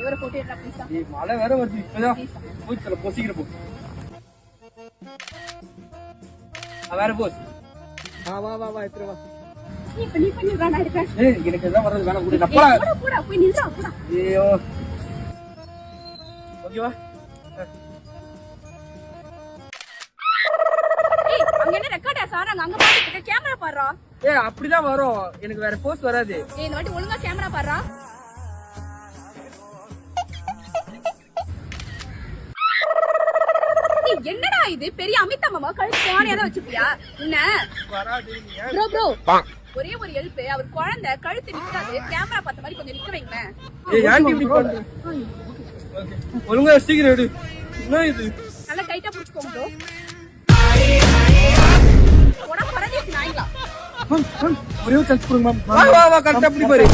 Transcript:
ஒரு photo எடுடா please. ஏய் மழை வேற வருது இப்பதான். போய் தல போ சீக்கிரம் போ. வேற போஸ். வா எത്ര வா. நீ பண்ணி நான் எடுக்கறேன். ஏய் எனக்கு எல்லாம் வரது வேணாம் கூட. நான் போடா போய் நில்றா போடா. ஐயோ. ஓகேவா? ஏய் அங்க என்ன ரெக்கார்டா சாராங்க அங்க பாத்துட்டு கேமரா பாறா. ஏய் அப்படிதான் வரும். எனக்கு வேற போஸ் வராது. ஏய் இந்த வாட்டி ஒழுங்கா கேமரா பாறா. ஏய் என்னடா இது பெரிய அமிதாப் மாமா கழுத்து கோணையா தான் வச்சிருக்கியா? என்ன? வராது நீ. ப்ரோ ஒரே ஒரு ஹெல்ப் அவர் குழந்தை கழுத்து நிக்காது கேமரா பார்த்த மாதிரி கொஞ்சம் நிக்க வைங்க. ஏய் ஆன்டி இப்படி பண்ற. ஓகே ஒழுங்கா சீக்கிரம் எடு. என்ன இது? நல்லா டைட்டா புடிச்சுக்கோங்க ப்ரோ. போடா பரதேசி நாய்ங்களா. ஒரே சான்ஸ் கொடுங்க மேம். வா கரெக்ட்டா அப்படி பாரு.